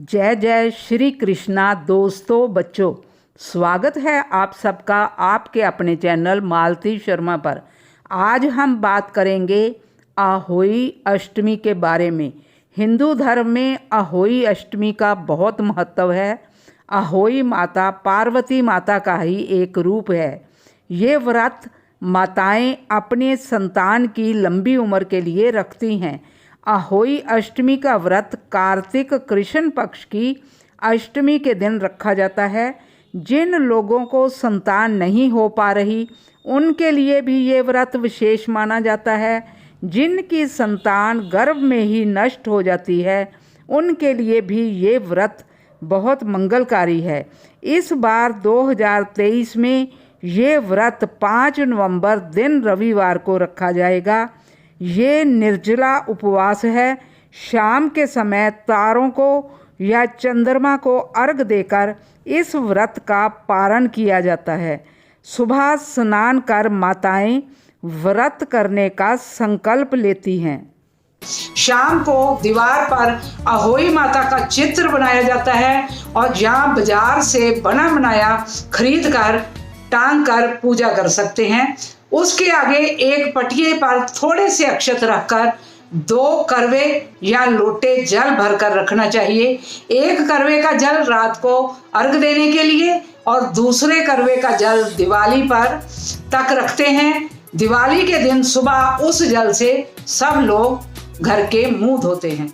जय जय श्री कृष्णा। दोस्तों, बच्चों, स्वागत है आप सबका आपके अपने चैनल मालती शर्मा पर। आज हम बात करेंगे अहोई अष्टमी के बारे में। हिंदू धर्म में अहोई अष्टमी का बहुत महत्व है। अहोई माता पार्वती माता का ही एक रूप है। ये व्रत माताएं अपने संतान की लंबी उम्र के लिए रखती हैं। अहोई अष्टमी का व्रत कार्तिक कृष्ण पक्ष की अष्टमी के दिन रखा जाता है। जिन लोगों को संतान नहीं हो पा रही उनके लिए भी ये व्रत विशेष माना जाता है। जिनकी संतान गर्भ में ही नष्ट हो जाती है उनके लिए भी ये व्रत बहुत मंगलकारी है। इस बार 2023 में ये व्रत 5 नवंबर दिन रविवार को रखा जाएगा। ये निर्जला उपवास है। शाम के समय तारों को या चंद्रमा को अर्घ देकर इस व्रत का पारण किया जाता है। सुबह स्नान कर माताएं व्रत करने का संकल्प लेती हैं। शाम को दीवार पर अहोई माता का चित्र बनाया जाता है और जहाँ बाजार से बना बनाया खरीद कर टांग कर पूजा कर सकते हैं। उसके आगे एक पटिये पर थोड़े से अक्षत रखकर 2 करवे या लोटे जल भरकर रखना चाहिए। एक करवे का जल रात को अर्घ देने के लिए और दूसरे करवे का जल दिवाली पर तक रखते हैं। दिवाली के दिन सुबह उस जल से सब लोग घर के मुंह धोते हैं।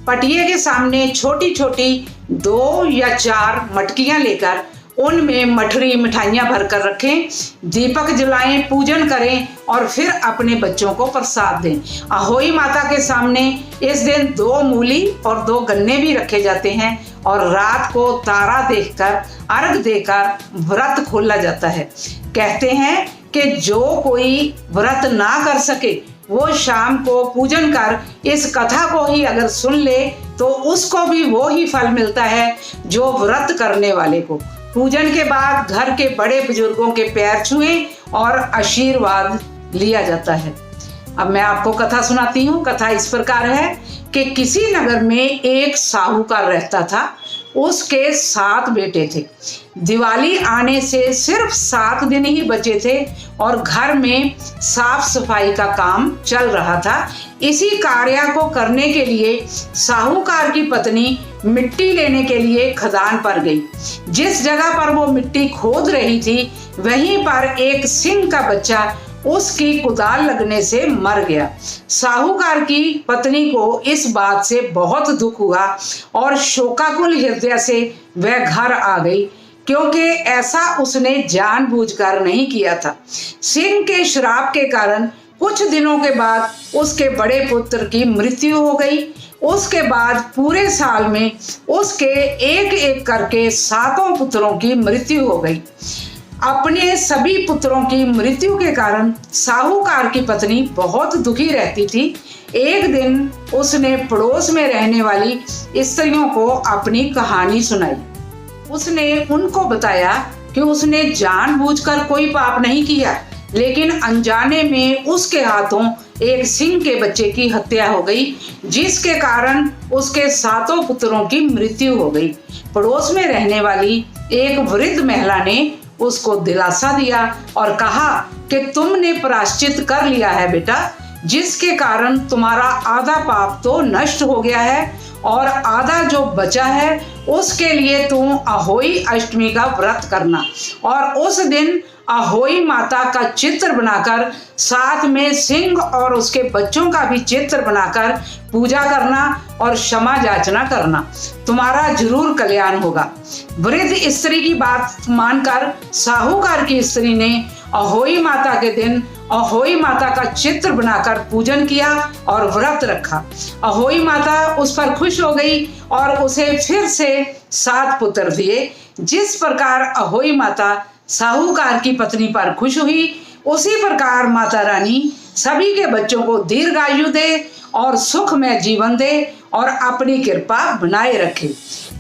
पटिये के सामने छोटी छोटी 2 या 4 मटकियां लेकर उनमें मठरी मिठाइयाँ भरकर रखें, दीपक जलाएं, पूजन करें और फिर अपने बच्चों को प्रसाद दें। अहोई माता के सामने इस दिन 2 मूली और 2 गन्ने भी रखे जाते हैं और रात को तारा देखकर अर्घ देकर व्रत खोला जाता है। कहते हैं कि जो कोई व्रत ना कर सके वो शाम को पूजन कर इस कथा को ही अगर सुन ले तो उसको भी वो ही फल मिलता है जो व्रत करने वाले को। पूजन के बाद घर के बड़े बुजुर्गों के पैर छुए और आशीर्वाद लिया जाता है। अब मैं आपको कथा सुनाती हूँ। कथा इस प्रकार है कि किसी नगर में एक साहूकार रहता था। उसके 7 बेटे थे। दिवाली आने से सिर्फ 7 दिन ही बचे थे और घर में साफ सफाई का काम चल रहा था। इसी कार्य को करने के लिए साहूकार की पत्नी मिट्टी लेने के लिए खदान पर गई। जिस जगह पर वो मिट्टी खोद रही थी वहीं पर एक सिंह का बच्चा उसकी कुदाल लगने से मर गया। साहूकार की पत्नी को इस बात से बहुत दुख हुआ और शोकाकुल हृदय से वह घर आ गई, क्योंकि ऐसा उसने जानबूझकर नहीं किया था। सिंह के श्राप के कारण कुछ दिनों के बाद उसके बड़े पुत्र की मृत्यु हो गई। उसके बाद पूरे साल में उसके एक एक करके 7 पुत्रों की मृत्यु हो गई। अपने सभी पुत्रों की मृत्यु के कारण साहूकार की पत्नी बहुत दुखी रहती थी। एक दिन उसने पड़ोस में रहने वाली स्त्रियों को अपनी कहानी सुनाई। उसने उनको बताया कि उसने जानबूझकर कोई पाप नहीं किया, लेकिन अनजाने में उसके हाथों एक सिंह के बच्चे की हत्या हो गई, जिसके कारण उसके 7 पुत्रों की मृत्यु हो गई। पड़ोस में रहने वाली एक वृद्ध महिला ने उसको दिलासा दिया और कहा कि तुमने प्रायश्चित कर लिया है बेटा, जिसके कारण तुम्हारा आधा पाप तो नष्ट हो गया है और आधा जो बचा है उसके लिए तुम अहोई अष्टमी का व्रत करना और उस दिन अहोई माता का चित्र बनाकर साथ में सिंह और उसके बच्चों का भी चित्र बनाकर पूजा करना और क्षमा याचना करना। तुम्हारा जरूर कल्याण होगा। वृद्ध स्त्री की बात मानकर साहूकार की स्त्री ने अहोई माता के दिन अहोई माता का चित्र बनाकर पूजन किया और व्रत रखा। अहोई माता उस पर खुश हो गई और उसे फिर से 7 पुत्र दिए। जिस प्रकार अहोई माता साहूकार की पत्नी पर खुश हुई, उसी प्रकार माता रानी सभी के बच्चों को दीर्घायु दे और सुखमय जीवन दे और अपनी कृपा बनाए रखे।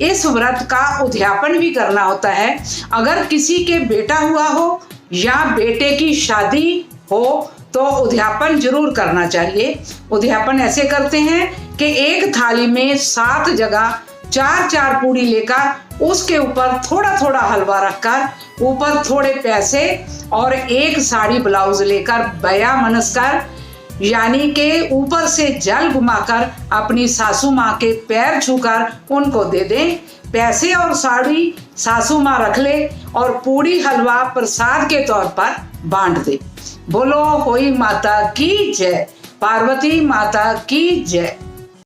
इस व्रत का उद्यापन भी करना होता है। अगर किसी के बेटा हुआ हो या बेटे की शादी हो तो उद्यापन जरूर करना चाहिए। उद्यापन ऐसे करते हैं कि एक थाली में 7 जगह चार चार पूड़ी लेकर उसके ऊपर थोड़ा थोड़ा हलवा रखकर ऊपर थोड़े पैसे और एक साड़ी ब्लाउज लेकर बया मनस कर, यानी के ऊपर से जल घुमाकर अपनी सासू माँ के पैर छूकर उनको दे दें। पैसे और साड़ी सासू माँ रख ले और पूड़ी हलवा प्रसाद के तौर पर बांट दे। बोलो होई माता की जय, पार्वती माता की जय।